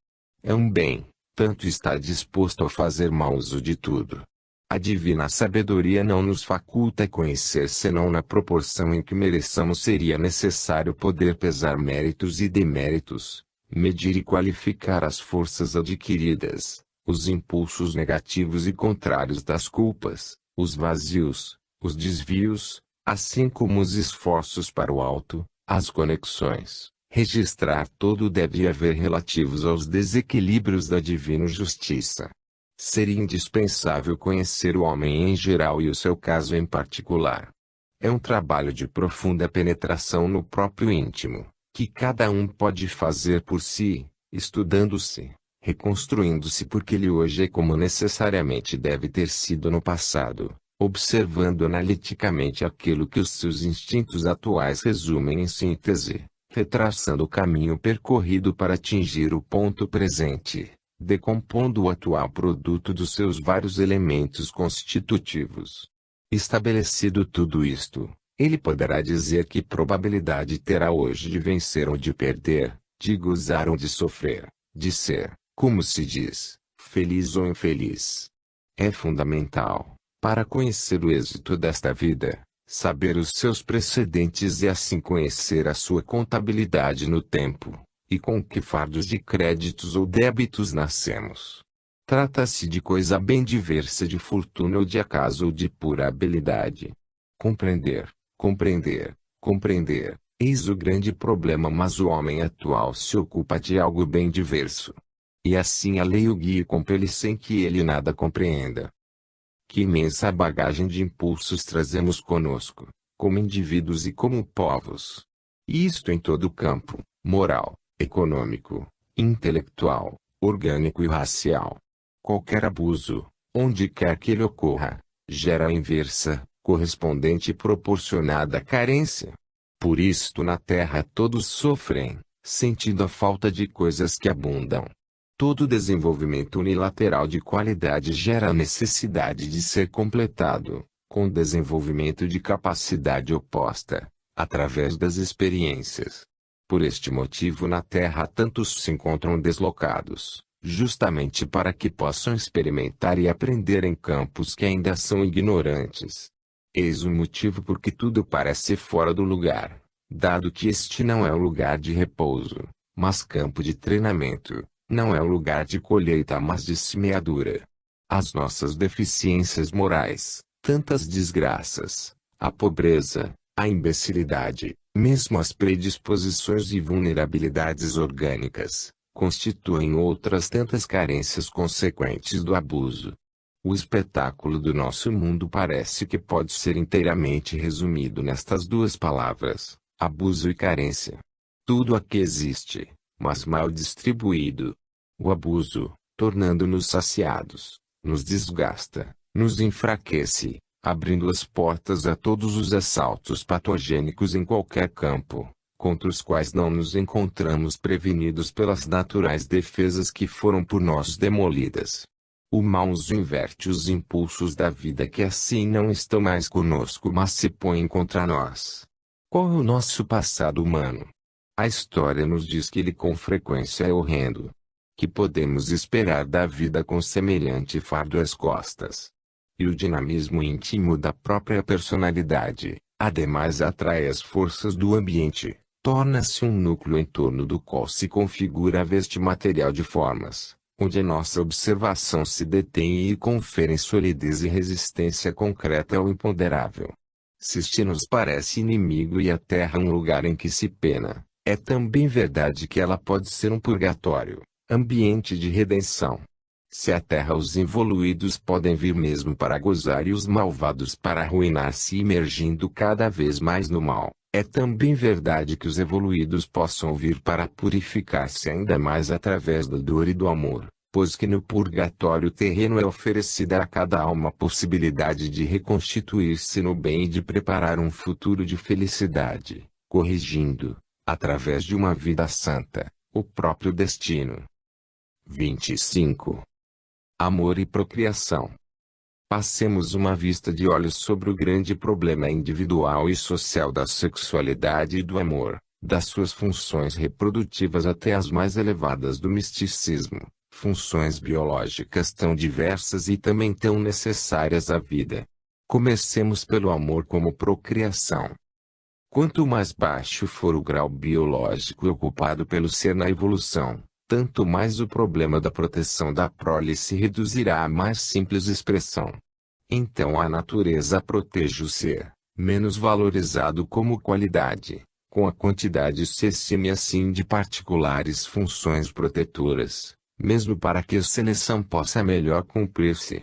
É um bem, tanto está disposto a fazer mau uso de tudo. A divina sabedoria não nos faculta conhecer senão na proporção em que mereçamos. Seria necessário poder pesar méritos e deméritos, medir e qualificar as forças adquiridas, os impulsos negativos e contrários das culpas, os vazios, os desvios, assim como os esforços para o alto, as conexões. Registrar todo o deve haver relativos aos desequilíbrios da divina justiça. Seria indispensável conhecer o homem em geral e o seu caso em particular. É um trabalho de profunda penetração no próprio íntimo, que cada um pode fazer por si, estudando-se, reconstruindo-se porque ele hoje é como necessariamente deve ter sido no passado, observando analiticamente aquilo que os seus instintos atuais resumem em síntese, retraçando o caminho percorrido para atingir o ponto presente, decompondo o atual produto dos seus vários elementos constitutivos. Estabelecido tudo isto, ele poderá dizer que probabilidade terá hoje de vencer ou de perder, de gozar ou de sofrer, de ser, como se diz, feliz ou infeliz. É fundamental, para conhecer o êxito desta vida, saber os seus precedentes e assim conhecer a sua contabilidade no tempo, e com que fardos de créditos ou débitos nascemos. Trata-se de coisa bem diversa de fortuna ou de acaso ou de pura habilidade. Compreender, compreender, eis o grande problema, mas o homem atual se ocupa de algo bem diverso. E assim a lei o guia e compele sem que ele nada compreenda. Que imensa bagagem de impulsos trazemos conosco, como indivíduos e como povos. E isto em todo o campo, moral, econômico, intelectual, orgânico e racial. Qualquer abuso, onde quer que ele ocorra, gera a inversa, correspondente e proporcionada carência. Por isto na terra todos sofrem, sentindo a falta de coisas que abundam. Todo desenvolvimento unilateral de qualidade gera a necessidade de ser completado, com desenvolvimento de capacidade oposta, através das experiências. Por este motivo na terra tantos se encontram deslocados, justamente para que possam experimentar e aprender em campos que ainda são ignorantes. Eis o motivo por que tudo parece fora do lugar, dado que este não é o lugar de repouso, mas campo de treinamento, não é o lugar de colheita mas de semeadura. As nossas deficiências morais, tantas desgraças, a pobreza, a imbecilidade, mesmo as predisposições e vulnerabilidades orgânicas, constituem outras tantas carências consequentes do abuso. O espetáculo do nosso mundo parece que pode ser inteiramente resumido nestas duas palavras, abuso e carência. Tudo aqui existe, mas mal distribuído. O abuso, tornando-nos saciados, nos desgasta, nos enfraquece, abrindo as portas a todos os assaltos patogênicos em qualquer campo, contra os quais não nos encontramos prevenidos pelas naturais defesas que foram por nós demolidas. O mal uso inverte os impulsos da vida que assim não estão mais conosco mas se põem contra nós. Qual é o nosso passado humano? A história nos diz que ele com frequência é horrendo. Que podemos esperar da vida com semelhante fardo às costas? E o dinamismo íntimo da própria personalidade, ademais atrai as forças do ambiente, torna-se um núcleo em torno do qual se configura a veste material de formas, onde a nossa observação se detém e confere solidez e resistência concreta ao imponderável. Se este nos parece inimigo e a terra um lugar em que se pena, é também verdade que ela pode ser um purgatório, ambiente de redenção. Se a terra os evoluídos podem vir mesmo para gozar e os malvados para arruinar-se imergindo cada vez mais no mal, é também verdade que os evoluídos possam vir para purificar-se ainda mais através da dor e do amor, pois que no purgatório terreno é oferecida a cada alma a possibilidade de reconstituir-se no bem e de preparar um futuro de felicidade, corrigindo, através de uma vida santa, o próprio destino. 25. Amor e procriação. Passemos uma vista de olhos sobre o grande problema individual e social da sexualidade e do amor, das suas funções reprodutivas até as mais elevadas do misticismo, funções biológicas tão diversas e também tão necessárias à vida. Comecemos pelo amor como procriação. Quanto mais baixo for o grau biológico ocupado pelo ser na evolução, tanto mais o problema da proteção da prole se reduzirá à mais simples expressão. Então a natureza protege o ser, menos valorizado como qualidade, com a quantidade excessiva assim de particulares funções protetoras, mesmo para que a seleção possa melhor cumprir-se.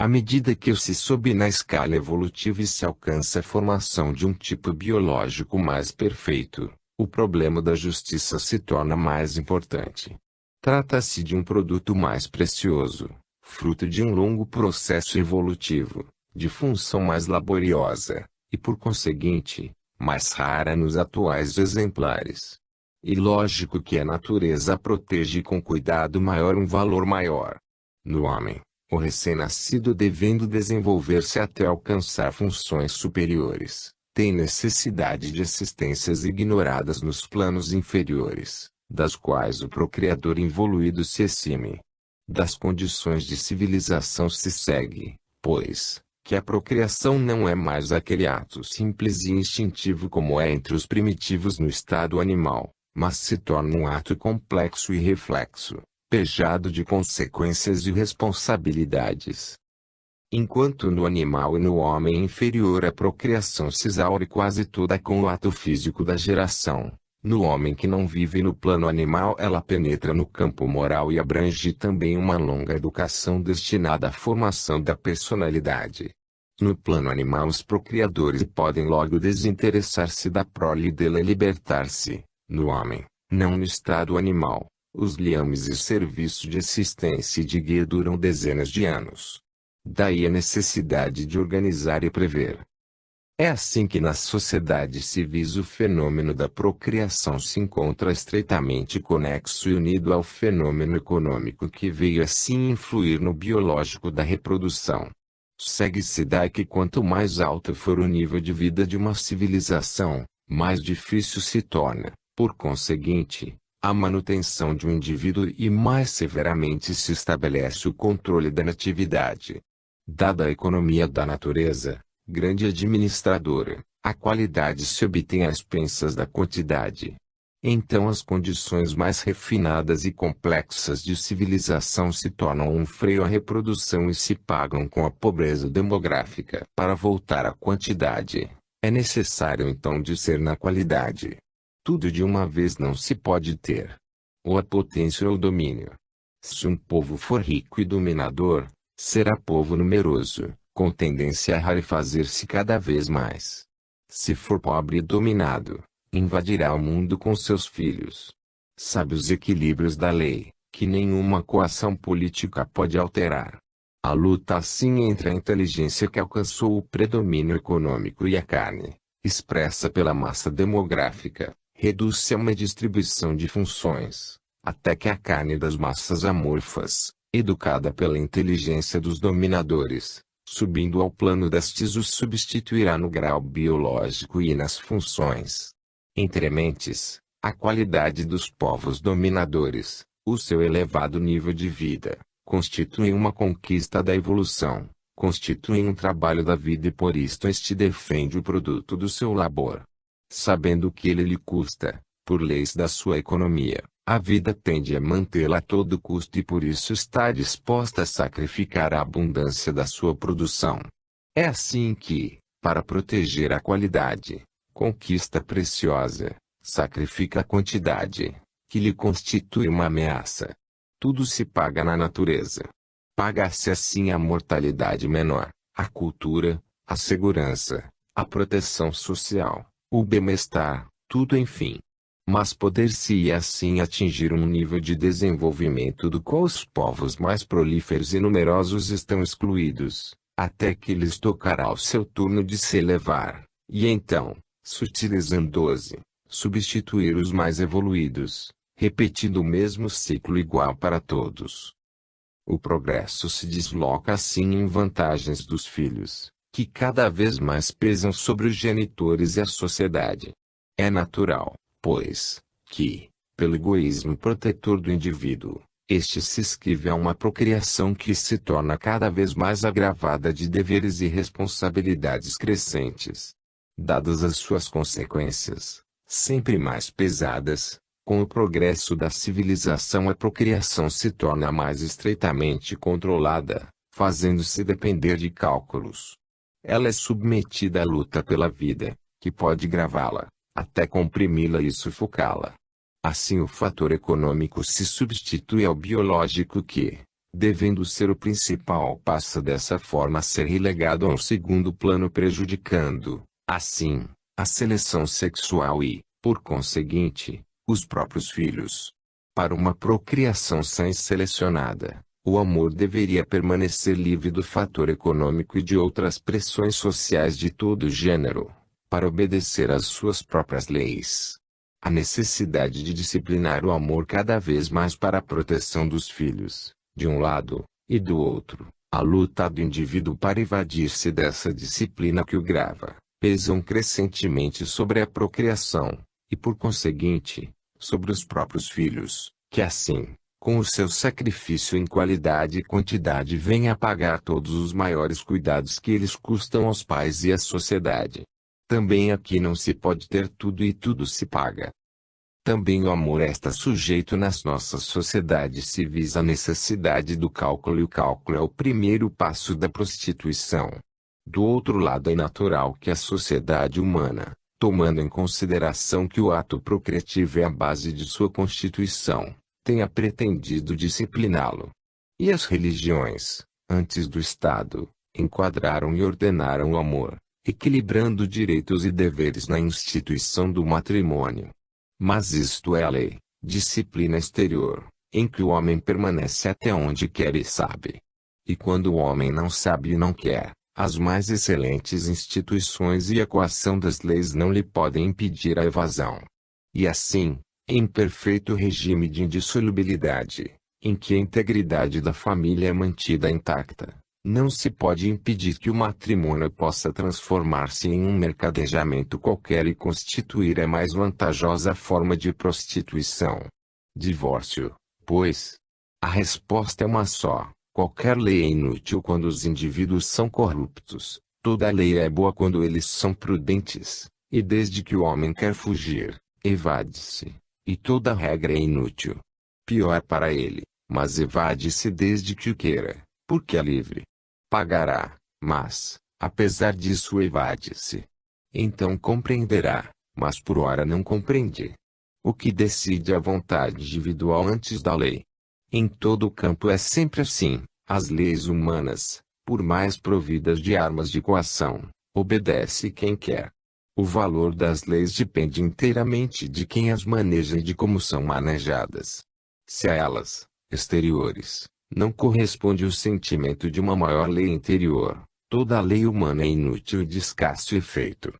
À medida que se sobe na escala evolutiva e se alcança a formação de um tipo biológico mais perfeito, o problema da justiça se torna mais importante. Trata-se de um produto mais precioso, fruto de um longo processo evolutivo, de função mais laboriosa, e por conseguinte, mais rara nos atuais exemplares. E lógico que a natureza protege com cuidado maior um valor maior. No homem, o recém-nascido devendo desenvolver-se até alcançar funções superiores, tem necessidade de assistências ignoradas nos planos inferiores, das quais o procriador involuído se exime. Das condições de civilização se segue, pois, que a procriação não é mais aquele ato simples e instintivo como é entre os primitivos no estado animal, mas se torna um ato complexo e reflexo, pejado de consequências e responsabilidades. Enquanto no animal e no homem inferior a procriação se exaure quase toda com o ato físico da geração, no homem que não vive no plano animal ela penetra no campo moral e abrange também uma longa educação destinada à formação da personalidade. No plano animal os procriadores podem logo desinteressar-se da prole e dela libertar-se. No homem, não no estado animal, os liames e serviço de assistência e de guia duram dezenas de anos. Daí a necessidade de organizar e prever. É assim que nas sociedades civis o fenômeno da procriação se encontra estreitamente conexo e unido ao fenômeno econômico que veio assim influir no biológico da reprodução. Segue-se daí que quanto mais alto for o nível de vida de uma civilização, mais difícil se torna, por conseguinte, a manutenção de um indivíduo e mais severamente se estabelece o controle da natividade. Dada a economia da natureza, grande administradora, a qualidade se obtém às expensas da quantidade. Então as condições mais refinadas e complexas de civilização se tornam um freio à reprodução e se pagam com a pobreza demográfica. Para voltar à quantidade, é necessário então discernir na qualidade. Tudo de uma vez não se pode ter. Ou a potência ou o domínio. Se um povo for rico e dominador, será povo numeroso, com tendência a rarefazer-se cada vez mais. Se for pobre e dominado, invadirá o mundo com seus filhos. Sabe os equilíbrios da lei, que nenhuma coação política pode alterar. A luta assim entre a inteligência que alcançou o predomínio econômico e a carne, expressa pela massa demográfica, reduz-se a uma distribuição de funções, até que a carne das massas amorfas, educada pela inteligência dos dominadores, subindo ao plano destes os substituirá no grau biológico e nas funções. Entre mentes, a qualidade dos povos dominadores, o seu elevado nível de vida, constituem uma conquista da evolução, constituem um trabalho da vida e por isto este defende o produto do seu labor. Sabendo que ele lhe custa, por leis da sua economia, a vida tende a mantê-la a todo custo e por isso está disposta a sacrificar a abundância da sua produção. É assim que, para proteger a qualidade, conquista preciosa, sacrifica a quantidade, que lhe constitui uma ameaça. Tudo se paga na natureza. Paga-se assim a mortalidade menor, a cultura, a segurança, a proteção social, o bem-estar, tudo enfim. Mas poder-se-ia assim atingir um nível de desenvolvimento do qual os povos mais prolíferos e numerosos estão excluídos, até que lhes tocará o seu turno de se elevar, e então, sutilizando-se, substituir os mais evoluídos, repetindo o mesmo ciclo igual para todos. O progresso se desloca assim em vantagens dos filhos, que cada vez mais pesam sobre os genitores e a sociedade. É natural, pois, que, pelo egoísmo protetor do indivíduo, este se esquive a uma procriação que se torna cada vez mais agravada de deveres e responsabilidades crescentes. Dadas as suas consequências, sempre mais pesadas, com o progresso da civilização a procriação se torna mais estreitamente controlada, fazendo-se depender de cálculos. Ela é submetida à luta pela vida, que pode gravá-la, até comprimi-la e sufocá-la. Assim o fator econômico se substitui ao biológico que, devendo ser o principal, passa dessa forma a ser relegado a um segundo plano prejudicando, assim, a seleção sexual e, Por conseguinte, os próprios filhos. Para uma procriação sã e selecionada, o amor deveria permanecer livre do fator econômico e de outras pressões sociais de todo gênero, para obedecer às suas próprias leis. A necessidade de disciplinar o amor cada vez mais para a proteção dos filhos, de um lado, e do outro, a luta do indivíduo para evadir-se dessa disciplina que o grava, pesam crescentemente sobre a procriação, e por conseguinte, sobre os próprios filhos, que assim, com o seu sacrifício em qualidade e quantidade vêm a pagar todos os maiores cuidados que eles custam aos pais e à sociedade. Também aqui não se pode ter tudo e tudo se paga. Também o amor está sujeito nas nossas sociedades civis à necessidade do cálculo, e o cálculo é o primeiro passo da prostituição. Do outro lado, é natural que a sociedade humana, tomando em consideração que o ato procriativo é a base de sua constituição, tenha pretendido discipliná-lo. E as religiões, antes do Estado, enquadraram e ordenaram o amor, equilibrando direitos e deveres na instituição do matrimônio. Mas isto é a lei, disciplina exterior, em que o homem permanece até onde quer e sabe. E quando o homem não sabe e não quer, as mais excelentes instituições e a coação das leis não lhe podem impedir a evasão. E assim, em perfeito regime de indissolubilidade, em que a integridade da família é mantida intacta, não se pode impedir que o matrimônio possa transformar-se em um mercadejamento qualquer e constituir a mais vantajosa forma de prostituição. Divórcio, pois. A resposta é uma só: qualquer lei é inútil quando os indivíduos são corruptos, toda lei é boa quando eles são prudentes, e desde que o homem quer fugir, evade-se, e toda regra é inútil. Pior para ele, mas evade-se desde que o queira, porque é livre. Pagará, mas, apesar disso evade-se. Então compreenderá, mas por ora não compreende. O que decide é a vontade individual antes da lei. Em todo o campo é sempre assim: as leis humanas, por mais providas de armas de coação, obedece quem quer. O valor das leis depende inteiramente de quem as maneja e de como são manejadas. Se a elas, exteriores, não corresponde o sentimento de uma maior lei interior, toda a lei humana é inútil e de escasso efeito.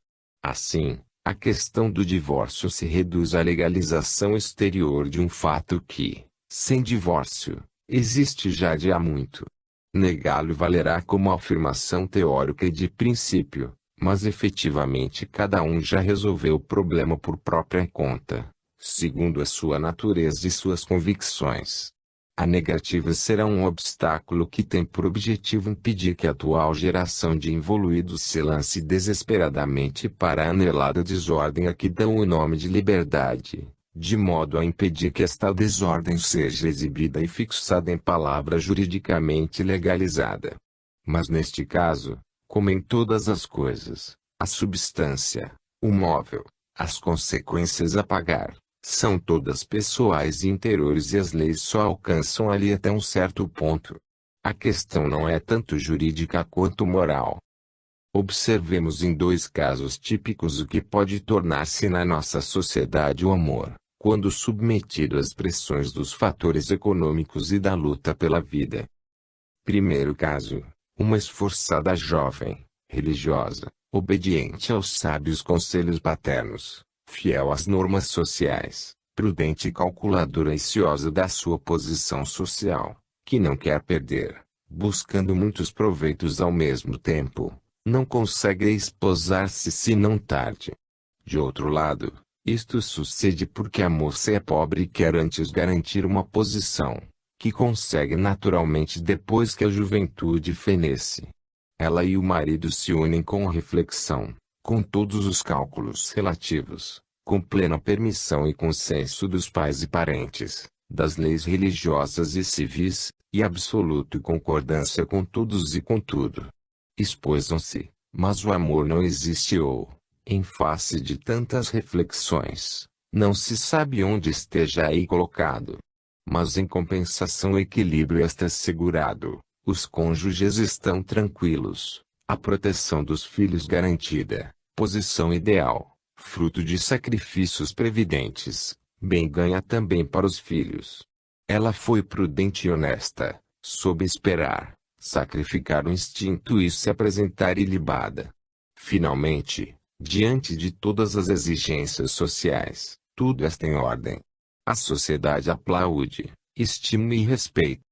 Assim, a questão do divórcio se reduz à legalização exterior de um fato que, sem divórcio, existe já de há muito. Negá-lo valerá como afirmação teórica e de princípio, mas efetivamente cada um já resolveu o problema por própria conta, segundo a sua natureza e suas convicções. A negativa será um obstáculo que tem por objetivo impedir que a atual geração de involuídos se lance desesperadamente para a anelada desordem a que dão o nome de liberdade, de modo a impedir que esta desordem seja exibida e fixada em palavra juridicamente legalizada. Mas neste caso, como em todas as coisas, a substância, o móvel, as consequências a pagar, são todas pessoais e interiores, e as leis só alcançam ali até um certo ponto. A questão não é tanto jurídica quanto moral. Observemos em dois casos típicos o que pode tornar-se na nossa sociedade o amor, quando submetido às pressões dos fatores econômicos e da luta pela vida. Primeiro caso: uma esforçada jovem, religiosa, obediente aos sábios conselhos paternos, fiel às normas sociais, prudente e calculadora e ciosa da sua posição social, que não quer perder, buscando muitos proveitos ao mesmo tempo, não consegue esposar-se senão tarde. De outro lado, isto sucede porque a moça é pobre e quer antes garantir uma posição, que consegue naturalmente depois que a juventude fenece. Ela e o marido se unem com reflexão, com todos os cálculos relativos, com plena permissão e consenso dos pais e parentes, das leis religiosas e civis, e absoluta concordância com todos e com tudo. Esposam-se, mas o amor não existe ou, em face de tantas reflexões, não se sabe onde esteja aí colocado. Mas em compensação o equilíbrio está assegurado, os cônjuges estão tranquilos, a proteção dos filhos garantida, posição ideal, fruto de sacrifícios previdentes, bem ganha também para os filhos. Ela foi prudente e honesta, soube esperar, sacrificar o instinto e se apresentar ilibada. Finalmente, diante de todas as exigências sociais, tudo está em ordem. A sociedade aplaude, estima e respeita.